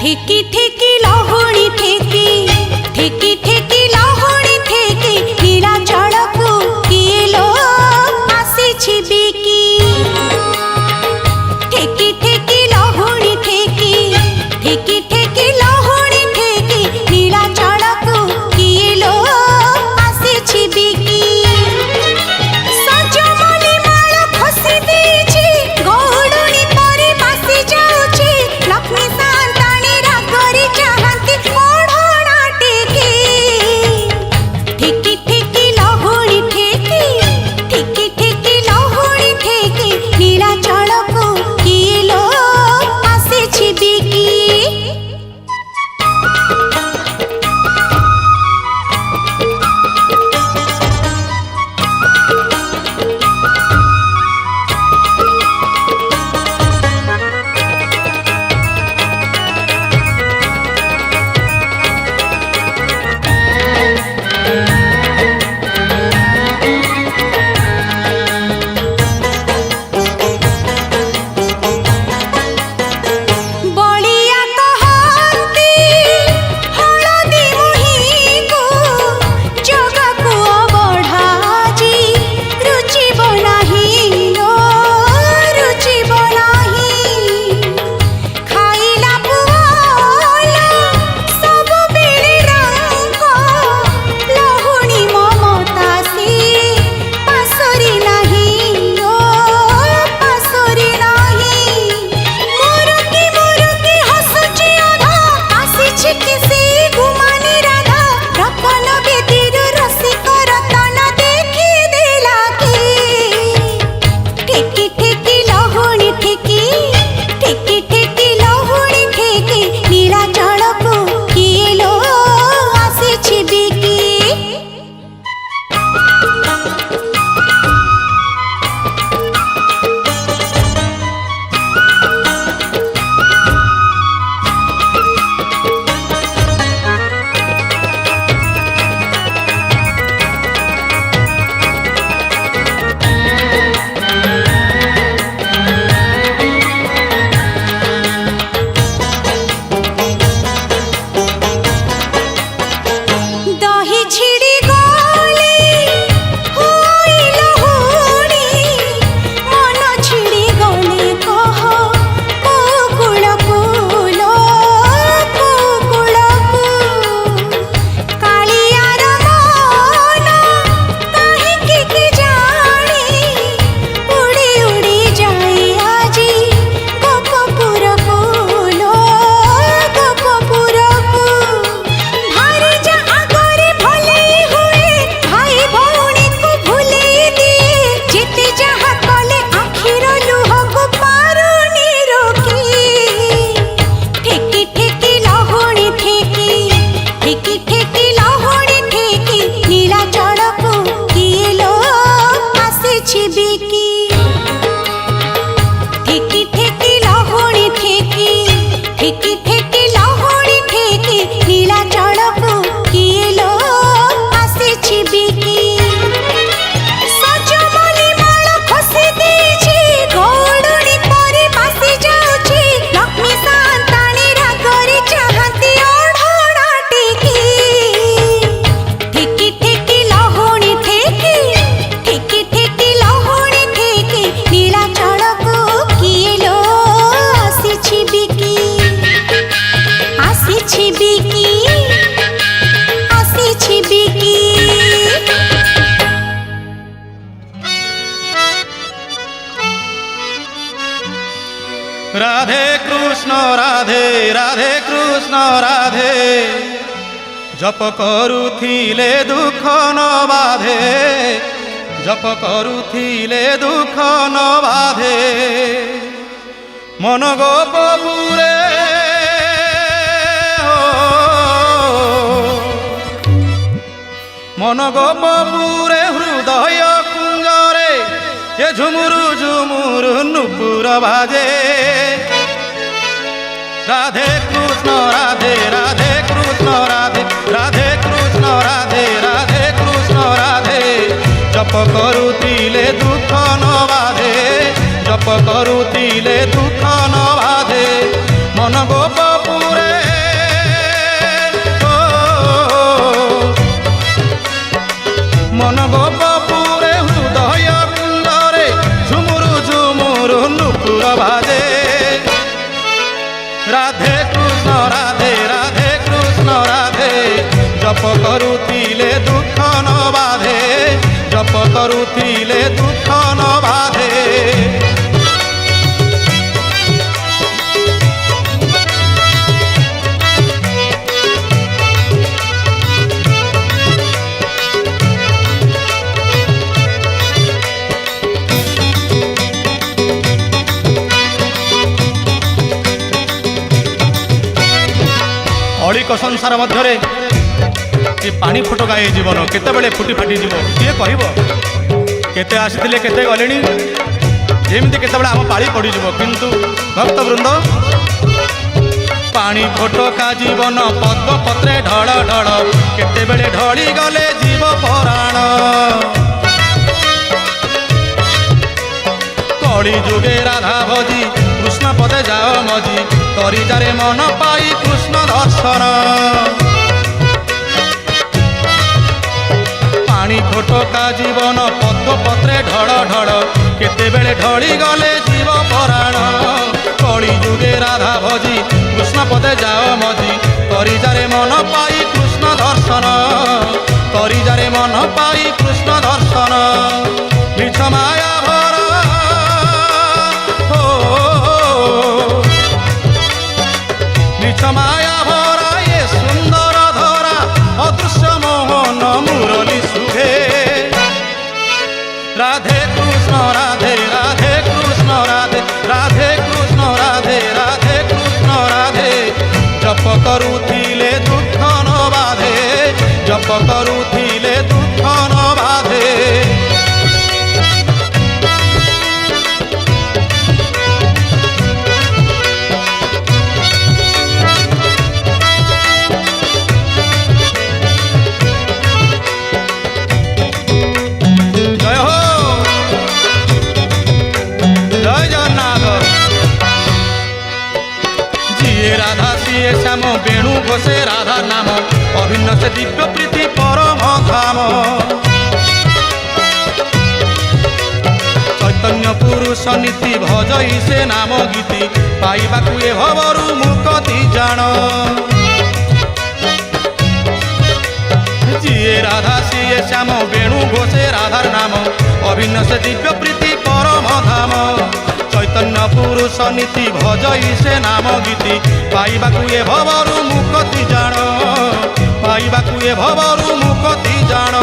ठेकी ठेकी लहुणी ठेकी ठेकी ठेकी लहुणी ठेकी नीलाचलकु किए लो आसीछि बिकी ठेकी ठेकी लहुणी ठेकी ठेकी ठेकी लहुणी ठेकी नीलाचलकु किए लो आसीछि बिकी सजमली माल खसी देछि गौडुणी परे बासी जाउछि लक्ष्मी सांताणी रागरी चाहंती ओढ़ना टेकी ठेकी ठेकी लहुणी ठेकी ठेकी ठेकी लहुणी ठेकी नीलाचलकु किए लो आसीछि बिकी बलिया कहंती हळदी मुहिंकु जगकु अबढाजी रुचिब नाही लो रुचिब नाही खाइला पुआला सब बेले रंग लहुणी ममतासी पासरी नाही लो पासरी नाही मुरुकी हसुची अधा आसीछि किसी गुमानी राधा रपन बेदीर रसिक रतन देखी देला की ठेकी ठेकी लहुणी ठेकी ठेकी ठेकी लहुणी ठेकी नीलाचलकु किए लो आसीछि बिकी दही छिड़ी गली होई लहुणी मन छिड़ी गली कह कुकुलकु लो कुकुलकु कालियार मन काहिंकी कि जानी उड़ी उड़ी जाए आजी गोपपुरकु लो गोपपुरकु भारी जा आगरे भले हुए भाई भौणी को भूले दिए जेते जहा कले आखिर लुह को पारुनी रोकी ठेकी ठेकी लहुणी ठेकी ठेकी ठेकी लहुणी ठेकी नीलाचलकु किए लो आसीछि बिकी ठेकी ठेकी लहुणी ठेकी ठेकी ठेकी लहुणी ठेकी नीलाचलकु किए लो आसीछि बिकी सजमली माल खसी देछि गौडुणी परे बासी जाउछि लक्ष्मी सांताणी रागरी चाहंती ओढ़ना टेकी ठेकी ठेकी लहुणी ठेकी ठेकी ठेकी लहुणी ठेकी नीलाचलकु किए लो आसीछि बिकी आसीछि बिकी आसीछि बिकी राधे कृष्ण राधे राधे कृष्ण राधे जप करुथिले दुख न बाधे जप करुथिले दुख न बाधे मन गोपपुरे मन गोपपुरे हृदय कुंजरे ये झुमुरु झुमुरु नुपुर बाजे राधे कृष्ण राधे राधे कृष्ण राधे राधे कृष्ण राधे राधे कृष्ण राधे जप करुथिले दुख न बाधे जप करुथिले दुख न बाधे मन गोपपुरे রাধে কৃষ্ণ রাধে রাধে কৃষ্ণ রাধে জপ করুলে দুঃখ ন বাধে জপ করুলে দুঃখ ন বাধে ଅଳିକ ସଂସାର ମଧ୍ୟରେ ଏ ପାଣି ଫୋଟକା ଏ ଜୀବନ କେତେବେଳେ ଫୁଟି ଫାଟିଯିବ କିଏ କହିବ? କେତେ ଆସିଥିଲେ କେତେ ଗଲେଣି, ଯେମିତି କେତେବେଳେ ଆମ ପାଳି ପଡ଼ିଯିବ। କିନ୍ତୁ ଭକ୍ତବୃନ୍ଦ ପାଣି ଫୋଟକା ଜୀବନ ପଦ୍ମ ପତ୍ରେ ଢଳ ଢଳ କେତେବେଳେ ଢଳି ଗଲେ ଜୀବ ପରାଣ। କଳି ଯୁଗେ ରାଧା ଭଜି କୃଷ୍ଣ ପଦେ ଯାଅ ମଜି ତରିଜାରେ ମନ ପାଇ କୃଷ୍ଣ ଦର୍ଶନ। ପାଣି ଫୋଟକା ଜୀବନ ପଦ୍ମ ପତ୍ରେ ଢଳ ଢଳ କେତେବେଳେ ଢଳି ଗଲେ ଜୀବ ପରାଣ। କଳି ଯୁଗେ ରାଧା ଭଜି କୃଷ୍ଣ ପଦେ ଯାଅ ମଜି ତରିଜାରେ ମନ ପାଇ କୃଷ୍ଣ ଦର୍ଶନ। ତରିଜାରେ ମନ ପାଇ କୃଷ୍ଣ ଦର୍ଶନ। ମିଛ ମାୟା ଭରା মিছ মায়া ভরা এ সুন্দর ধরা অদৃশ্য মোহন মুরলী সুভে। রাধে কৃষ্ণ রাধে রাধে কৃষ্ণ রাধে রাধে কৃষ্ণ রাধে রাধে কৃষ্ণ রাধে জপ করুলে দুঃখ ন বাধে জপ করুলে দুঃখ ন বাধে। রাধা সিয়ে শ্যাম বেণু ঘোষে রাধা নাম অভিন্ন সে দিব্য প্রীতি পরম ধাম। চৈতন্য পুরুষ নীতি ভজই সে নাম গীতি পাইবাকু এ ভবরু মুকতি জাণ। যিয়ে রাধা সিয়ে শ্যাম বেণু ঘোষে রাধার নাম অভিন্ন সে দিব্য প্রীতি পরম ধাম। চৈতন্য পুরুষ নীতি ভজই সে নাম গীতি পাইবাকু এ ভবরু মুকতি জাণ। পাইবাকু এ ভবরু মুকতি জাণ।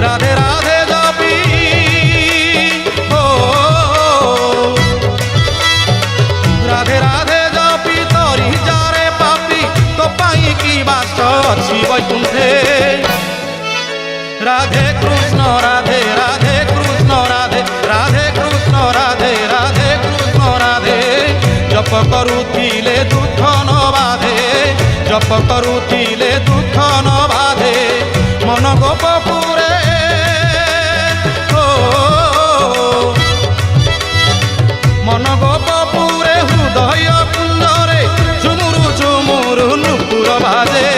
রাধে রাধে জপি রাধে রাধে জপি তরি যারে পাপি তো পাই কি বাস অছি বৈকুণ্ঠে। রাধে কৃষ্ণ রাধে রাধে কৃষ্ণ রাধে রাধে কৃষ্ণ রাধে রাধে কৃষ্ণ রাধে জপ করুলে দুঃখ ন বাধে জপ করুলে দুঃখ ন বাধে। মন গোপপুরে মন গোপপুরে হৃদয় কুঞ্জরে ঝুমুরু ঝুমুরু নুপুর বাজে।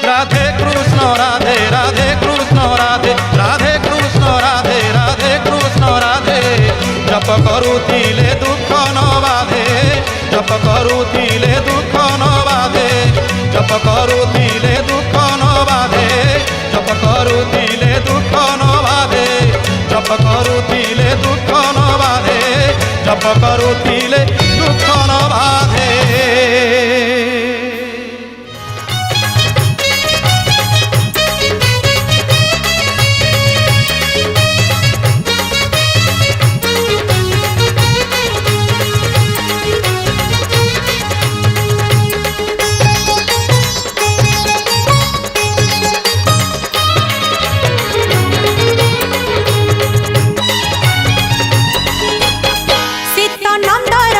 রাধে কৃষ্ণ রাধে রাধে কৃষ্ণ রাধে রাধে কৃষ্ণ রাধে রাধে কৃষ্ণ রাধে জপ করুলে দুঃখ ন বাধে জপ করুলে দুঃখ ন বাধে জপ করুলে দুঃখ ন বাধে জপ করুলে দুঃখ ন বাধে জপ করুলে দুঃখ ন বাধে জপ করুলে দুঃখ ন বাধে। শীত নন্দর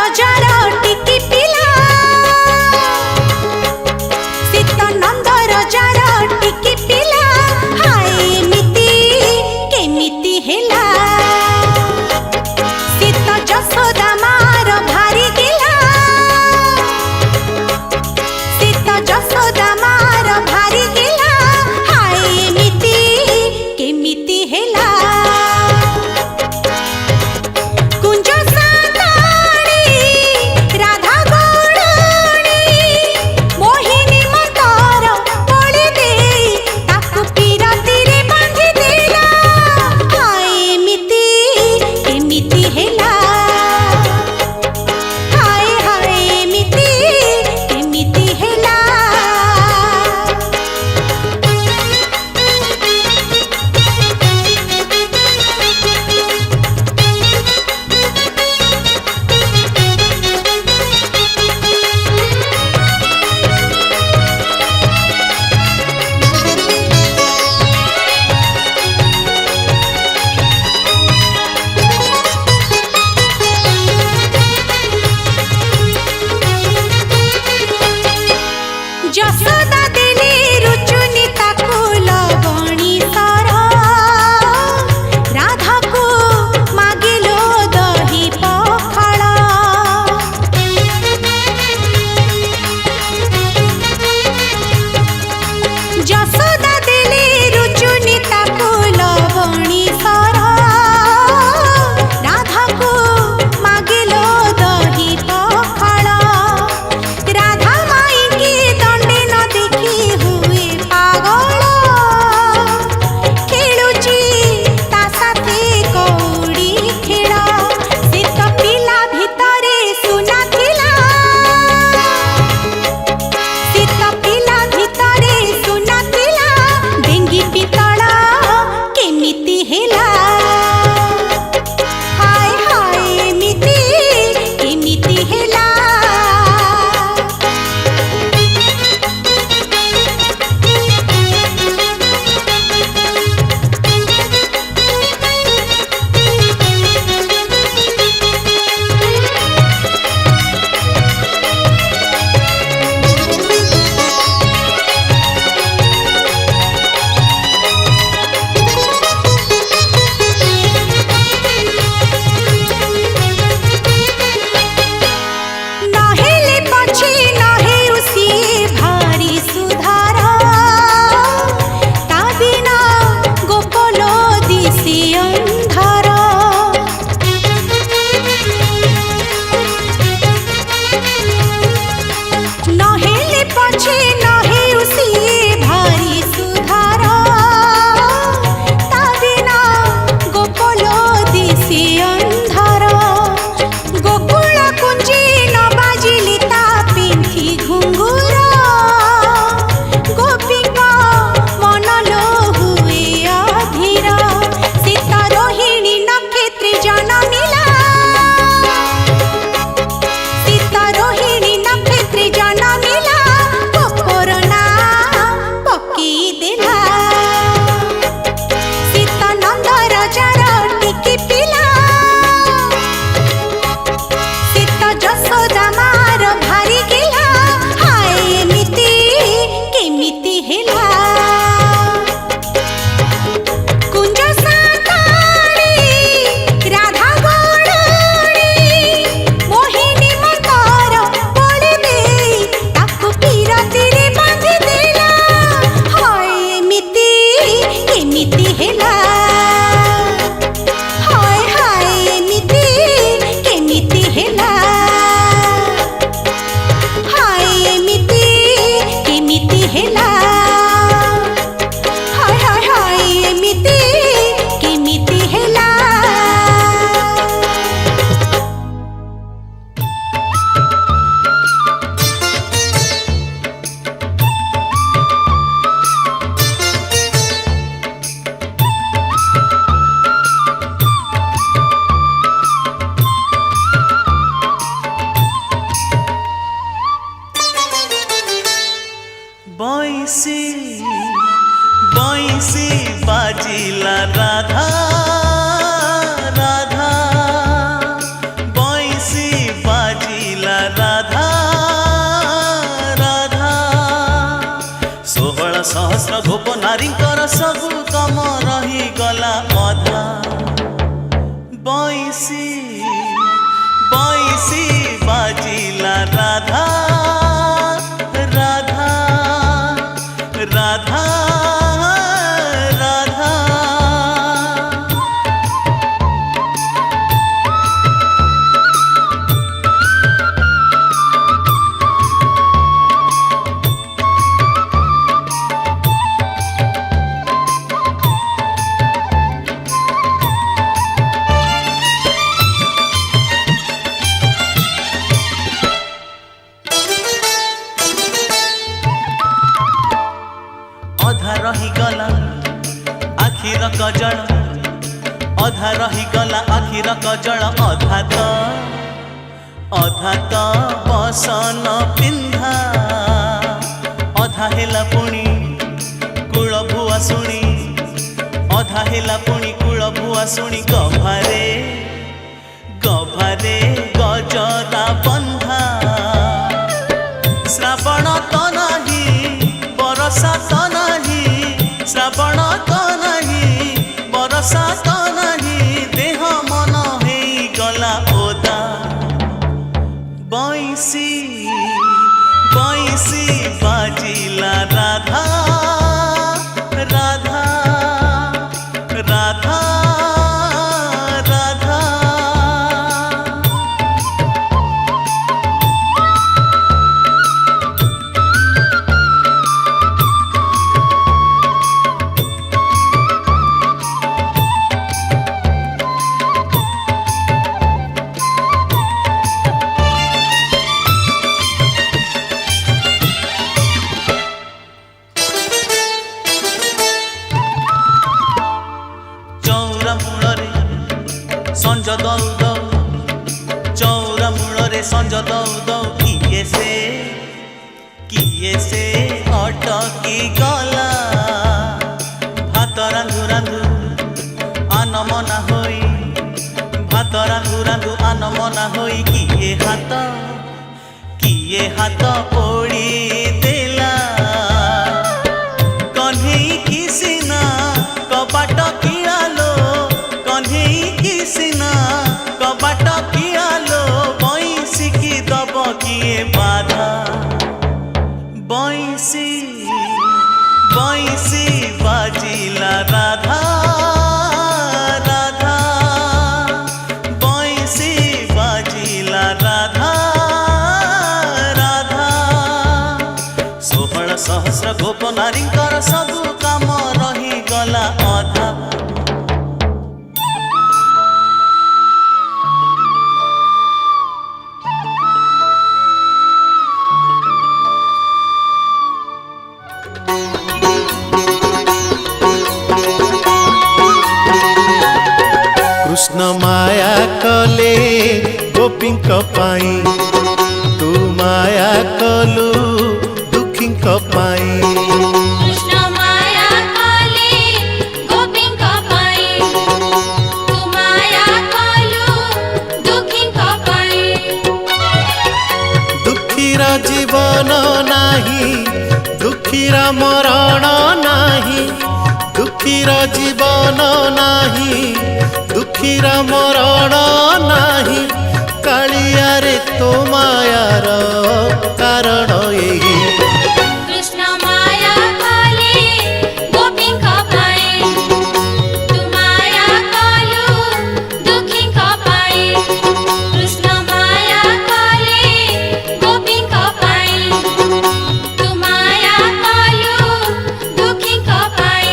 नारीଙ୍କର ସବୁ କାମ ରହିଗଲା ଅଧା ବଇସି ବଇସି ବାଜିଲା ରାଧା ରାଧା ରାଧା ରାଧା अधा रहीगला आखिर कजल अधा रहीगला आखिर कजल अधा तो बसन पिंधा अधा हेला पुणी कूल भुआ शुणी अधा हेला पुणी कूल भुआ शुणी गभारे गभारे गजरा बंधा श्रावण तो नहीं बरसा तो नहीं श्रावण तो नहीं बरसा तो नहीं देह मन हो गला ओदा बइसी बइसी बाजिला राधा राधा राधा राधा चौरा मूल संज दौ दौ चौरा मूल संज दौ दौ किए से अटकी गला भात रांधु रांधु आन मना होई भात रांधु रांधु आन मना होई किए हाथ पोड़ी देला कन्हई की सीना कबाट कियालो कन्हई की सीना कबाट कियालो बइसी की दब किए बाधा बइसी बइसी बाजिला राधा राधा बइसी बाजिला राधा राधा 16 सहस्र गोप नारीଙ୍କର ସବୁ କାମ ରହିଗଲା ଅଧା कृष्ण माया कले गोपींक पाई तू माया कलु दुखींक पाई कृष्ण माया कले गोपींक पाई तू माया कलु दुखींक पाई दुखीर जीवन नाही दुखीर मरण नाही दुखीर जीवन नाही दुखीर मरण नाही कालिया रे तो मायार कारण यही कृष्ण माया कले गोपींक पाई तू माया कलु दुखींक पाई कृष्ण माया कले गोपींक पाई तू माया कलु दुखींक पाई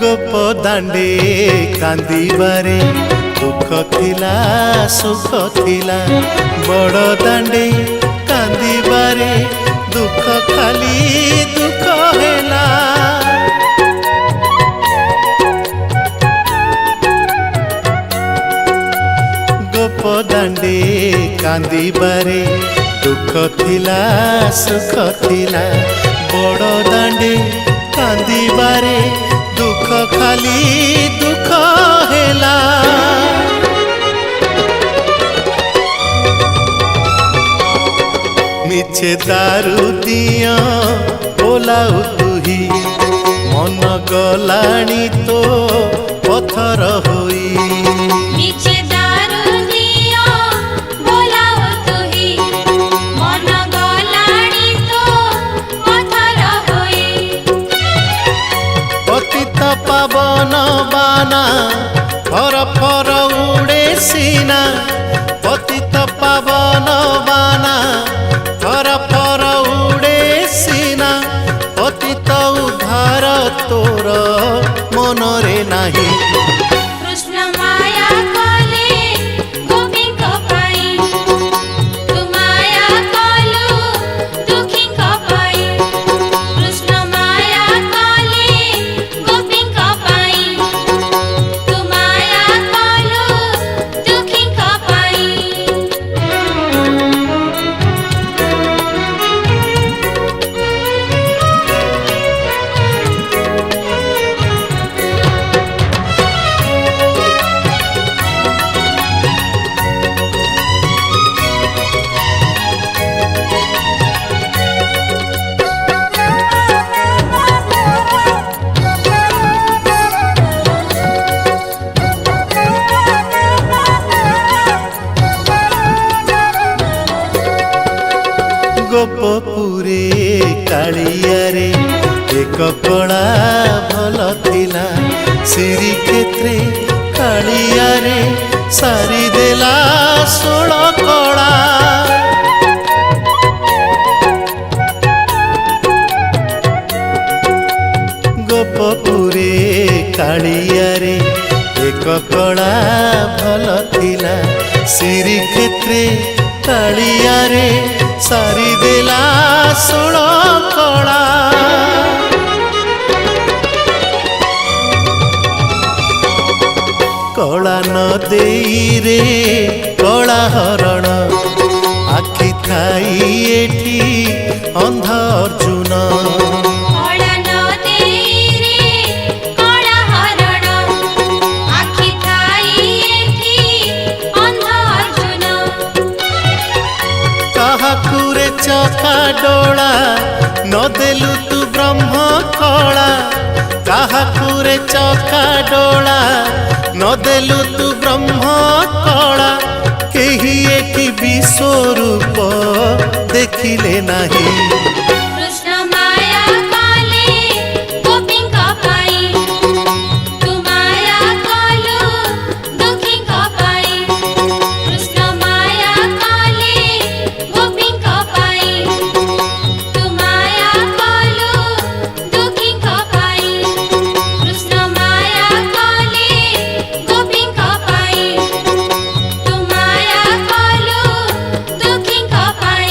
गोप दांडे कांदिबारे दुख थिला सुख थिला बड़ दांडे कांदिबारे दुख खाली दुख हेला गोप दांडे कांदिबारे दुख थिला सुख थिला बड़ दांडे कांदिबारे दुख खाली दुख हेला मिछे दारू दिया बोलाऊ तुही मन गलाणी तो पथर होई নিচে দারু দিও বোলাও তুহি মন গলানি তো পথর হই पतित पावन बाना फर फर उड़े सीना पतित पावन बाना फर फर उड़े सीना पतित उद्धार तोर मनरे नाही কৃষ্ণ মায়া কলে গোপীঙ্ক পাই তু মায়া কলু দুঃখীঙ্ক পাই কৃষ্ণ মায়া কলে গোপীঙ্ক পাই তু মায়া কলু দুঃখীঙ্ক পাই गोपपुरे कालियारे एक कला भल थिला श्री क्षेत्रे कालियारे सारी देला 16 कला गोपपुरे कालियारे एक कला भल थिला श्री क्षेत्रे कालियारे सारी देला 16 कला कला न देई रे कला हरण आखि थाई एठी अंध अर्जुन কলা নদী রে কলা হরণ আখি থাই এঠি অন্ধ অর্জুন काहाकुरे चका डोला न देलु तू ब्रह्म कला काहाकुरे चका डोला न देलु तू ब्रह्म कला केही एठी विश्वरूप देखिले नाही কৃষ্ণ মায়া কলে গোপীঙ্ক পাই তু মায়া কলু দুঃখীঙ্ক পাই কৃষ্ণ মায়া কলে গোপীঙ্ক পাই তু মায়া কলু দুঃখীঙ্ক পাই কৃষ্ণ মায়া কলে গোপীঙ্ক পাই তু মায়া কলু দুঃখীঙ্ক পাই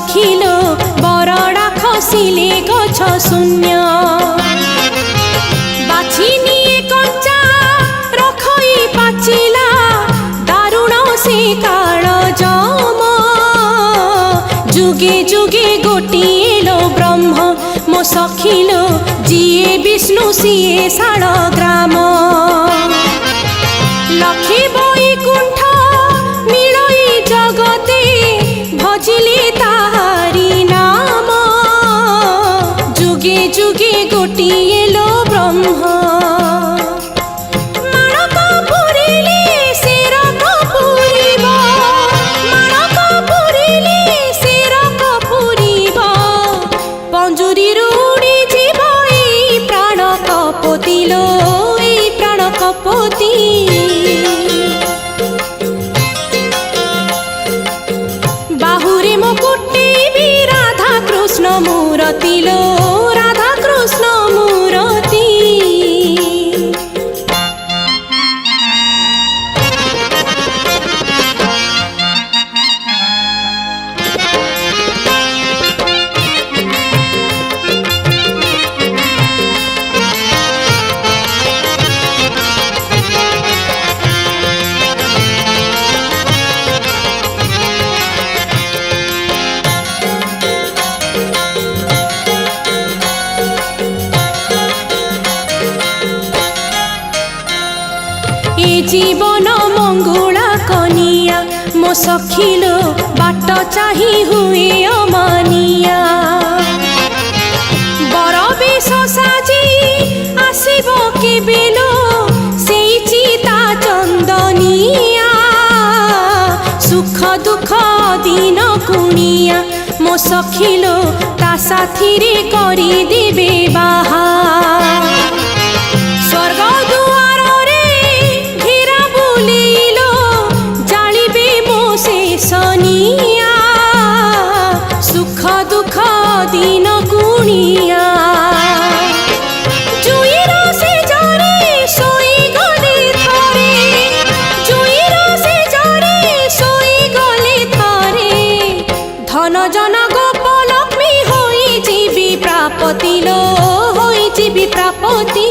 सखिलो बरडा खसिले गछ शून्य बाछि निए कंचा रखई पाचिला दारुण से काल जम जुगे जुगे गोटिए लो ब्रह्म मो सखिलो जिए विष्णु सिए शाल ग्राम लक्ष्मी बैकुंठ मिलई जगते भजिले ताहारी नाम जुगे जुगे गोटिए लो ब्रह्म माणक पुरिले शेरक पुरिब माणक पुरिले शेरक पुरिब पंजुरी उड़ी जीव एई प्राण कपति लो एई प्राण कपति बाहुरे मुकुटे भी राधा कृष्ण मूरति लो राधा कृष्ण मूरति ए जीवन मंगुला कनिया मो सखिलो बाट चाही हुए अमानिया बर बेश साजी आसिब केबेलो सेई चिता चंदनिया सुख दुख दिन कुनिया मो सखिलो ता साथी रे करी देबे बाहा स्वर्ग दुआर घेरा बुलेलो जालिबे मो शेषनिया सुख दुख दिन कुनिया जुईर से जरे सोई गले थरे जुईर से जरे सोई गले थरे धन जन गोप लक्ष्मी होई जीवी प्रापति लो होई जीवी प्रापति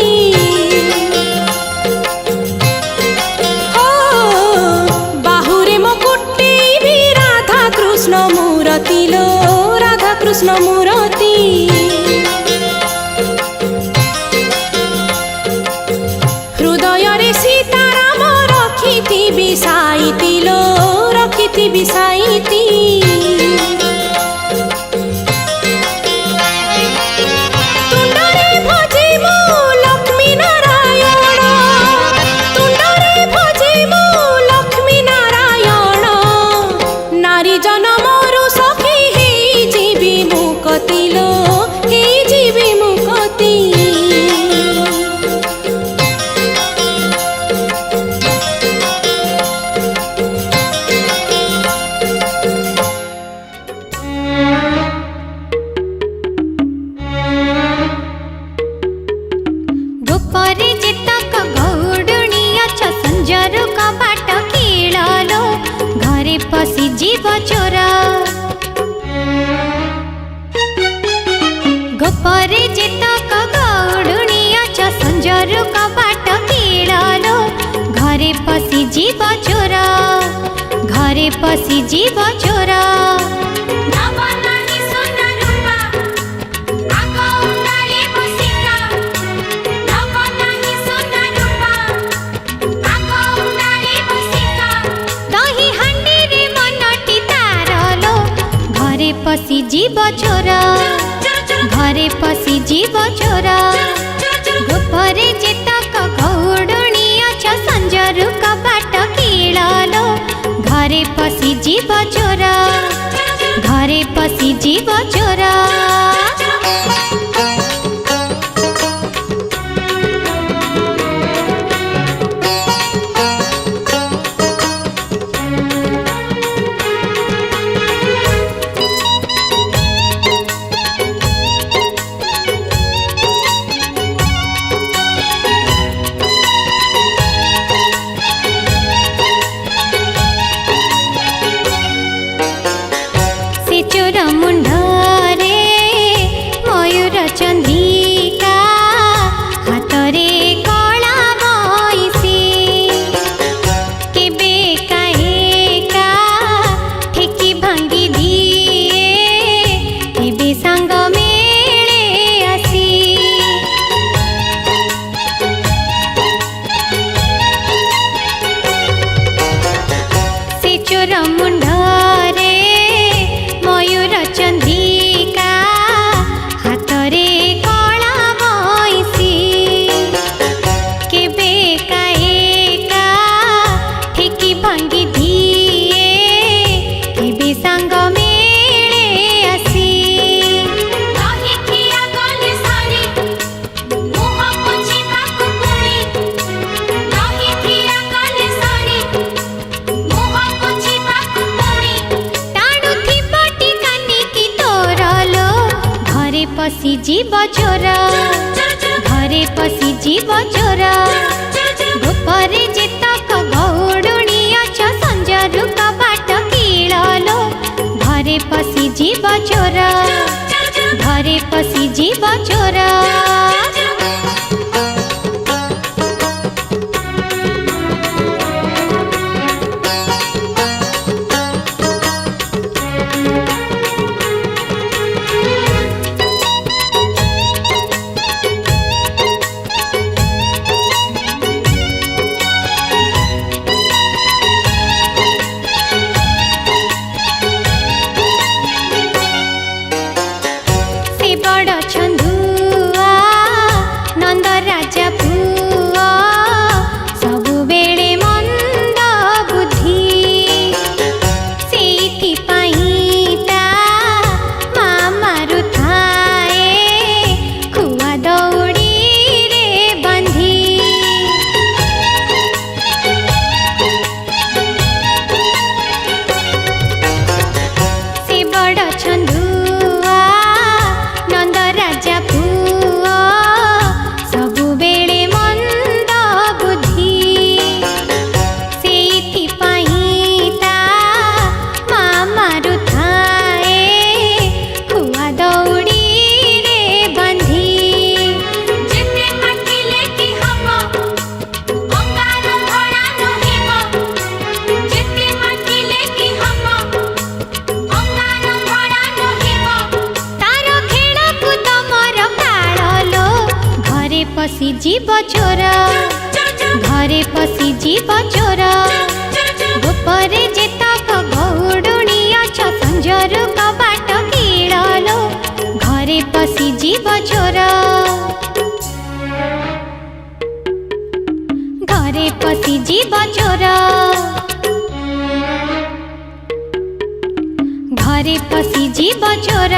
बाहुरे मुकुटे भी राधा कृष्ण मूरति लो राधा कृष्ण मूरति हृदय रे सीताराम रखिथिबि साइति लो रखिथिबि साइति तुंडरे भजिमु लक्ष्मी नारायण तुंडरे भजिमु लक्ष्मी नारायण नारी जनमरु सखी हेई जीवी मुकति लो हेई जीवी मुकति गोपरे जेतक गौडुणी अछ संजरु कबाट किळलो घरे पसी जीव चोर गोपरे जेतक गौडुणी अछ संजरु कबाट किळलो घरे पसी जीव चोर घरे पसी जीव चोर पसी जीव चोर घरे पसी जीव चोर गोपरे जेतक गौडुणी अछ संजरु कबाट किळलो घरे पसी जीव चोर घरे पसी जीव चोर जीव चोर घरे पशि जीव चोर गोपरे जेतक गौडुणी अछ संजरु कबाट किळलो घरे पशि जीव चोर घरे पशि जीव चोर पशि जीव चोर घरे पशि जीव चोर गोपरे जेतक गौडुणी अछ संजरु कबाट किळलो घरे पशि जीव चोर घरे पशि जीव चोर घरे पशि जीव चोर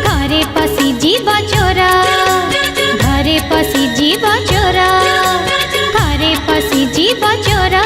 घरे पशि जीव चोर घरे पशि जीव चोर घरे पशि जीव चोर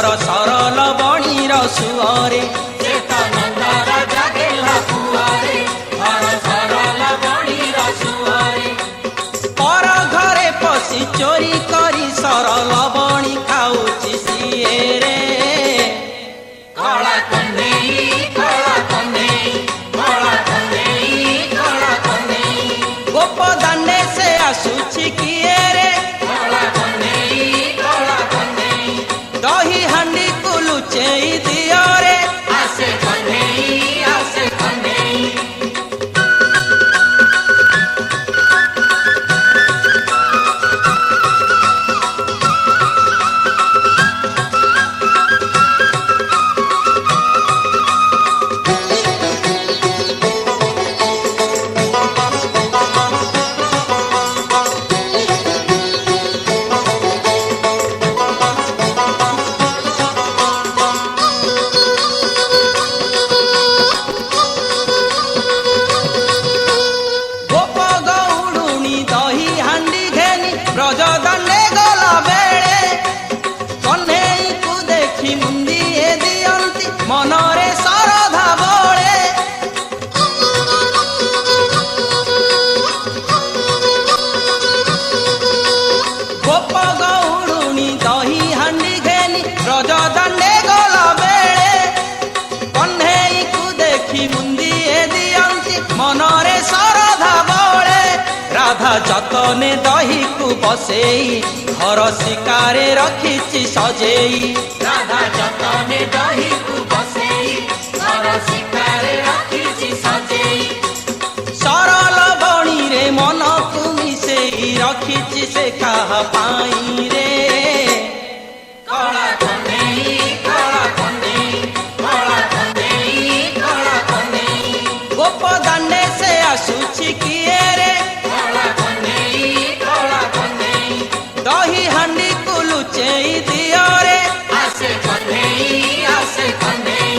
ଘର ସରଲ ବଣିର ସୁଅରେ ସେ ତ ନନ୍ଦ ରାଜା ଗେହ୍ଲା ପୁଅରେ ଘର ସରଲ ବଣିର ସୁଅରେ ପର ଘରେ ପଶି ଚୋରି କରି ସରଲ ବଣି ଖାଉଛି ସିଏ ରେ କଳା କନ୍ଦେଇ କଳା କନ୍ଦେଇ କଳା କନ୍ଦେଇ କଳା କନ୍ଦେଇ ଗୋପ ଦାଣ୍ଡେ ସେ ଆସୁଛି କିଏ ରେ କଳା କନ୍ଦେଇ କଳା କନ୍ଦେଇ ଦହି ହାଣ୍ଡିକୁ ଲୁଚେଇ ଦିଅରେ ଆସେ କନ୍ଦେଇ ଆସେ କନ୍ଦେଇ ଗୋପ ଗଉଡ଼ୁଣୀ ଦହି ହାଣ୍ଡି ଘେନି ବ୍ରଜ ଦାଣ୍ଡେ ଗଲା ବେଳେ କହ୍ନେଇକୁ ଦେଖି ମୁଣ୍ଡିଏ ଦିଅନ୍ତି ମନରେ ଶରଧା ବଳେ ଗୋପ ଗଉଡ଼ୁଣୀ ଦହି ହାଣ୍ଡି ଘେନି ବ୍ରଜ ଦାଣ୍ଡେ ଗଲା ବେଳେ କହ୍ନେଇକୁ ଦେଖି ମୁଣ୍ଡିଏ ଦିଅନ୍ତି ମନରେ ଶରଧା ବଳେ ରାଧା ଯତନେ ଦହିକୁ ବସେଇ ଘର ଶିକାରେ ରଖିଛି ସଜେଇ ରାଧା ଯତନେ ଦହିକୁ ବସେଇ ଘର ଶିକାରେ ରଖିଛି ସଜେଇ ସରଲ ବଣିରେ ମନକୁ ମିଶେଇ ରଖିଛି ସେ କାହା ପାଇଁ ରେ କଳା କନ୍ଦେଇ କଳା କନ୍ଦେଇ କଳା କନ୍ଦେଇ କଳା କନ୍ଦେଇ ଗୋପ ଦାଣ୍ଡେ ସେ ଆସୁଛି କିଏ ରେ କଳା କନ୍ଦେଇ କଳା କନ୍ଦେଇ ଦହି ହାଣ୍ଡିକୁ ଲୁଚେଇ ଦିଅରେ ଆସେ କନ୍ଦେଇ ଆସେ କନ୍ଦେଇ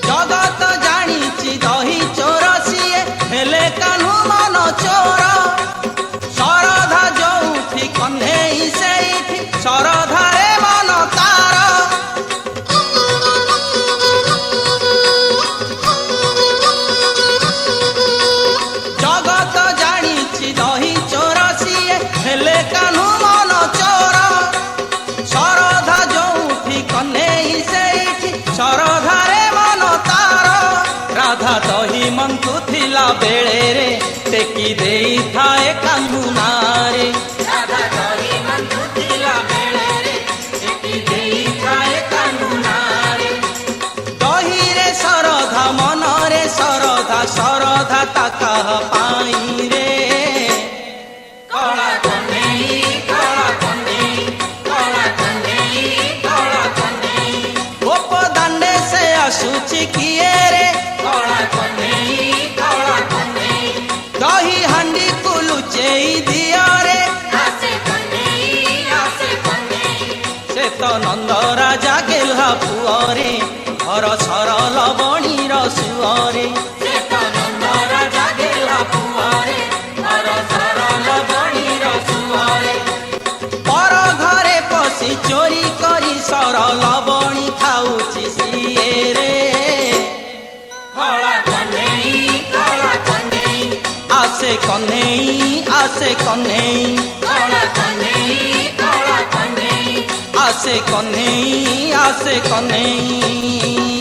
ଜଗତ ଜାଣିଛି ଦହି ଚୋର ସିଏ ହେଲେ କାହ୍ନୁ ମନ ଚୋର ଶରଧା ଯୋଉଠି କହ୍ନେଇ ସେଇଠି ଶରଧାରେ ମନ ତାର ଜଗତ ଜାଣିଛି ଦହି ଚୋର ସିଏ ହେଲେ କାହ୍ନୁ ମନ ଚୋର ଶରଧା ଯୋଉଠି କହ୍ନେଇ ସେଇଠି ଶରଧାରେ ମନ ତାର ରାଧା ଦହି ମନ୍ଥୁଥିଲା ବେଳେରେ ଟେକି ଦେଇଥାଏ କାହ୍ନୁ ନାରେ ରାଧା ଦହି ମନ୍ଥୁଥିଲା ବେଳରେ ଟେକି ଦେଇଥାଏ କାହ୍ନୁ ନାରେ ଦହିରେ ଶରଧା ମନରେ ଶରଧା ଶରଧା ତା କାହା ପାଇଁ ରେ କଳା କନ୍ଦେଇ କଳା କନ୍ଦେଇ କଳା କନ୍ଦେଇ କଳା କନ୍ଦେଇ ଗୋପ ଦାଣ୍ଡେ ସେ ଆସୁଛି କିଏ ରେ କଳା କନ୍ଦେଇ କଳା କନ୍ଦେଇ ଦହି ହାଣ୍ଡିକୁ ଲୁଚେଇ ଦିଅରେ ଆସେ କନ୍ଦେଇ ଆସେ କନ୍ଦେଇ ସେ ତ ନନ୍ଦ ରାଜା ଗେହ୍ଲା ପୁଅରେ ଘର ସରଲ ବଣିର ସୁଅରେ ସେ ତ ନନ୍ଦ ରାଜା ଗେହ୍ଲା ପୁଅରେ ଘର ସରଲ ବଣିର ସୁଅରେ ପର ଘରେ ପଶି ଚୋରି କରି ସରଲ ବଣି ଖାଉଛି ସିଏ ରେ କଳା କନ୍ଦେଇ କଳା କନ୍ଦେଇ ଆସେ କହ୍ନେଇ ଆସେ କହ୍ନେଇ କଳା କନ୍ଦେଇ କଳା କନ୍ଦେଇ आसे कन्हई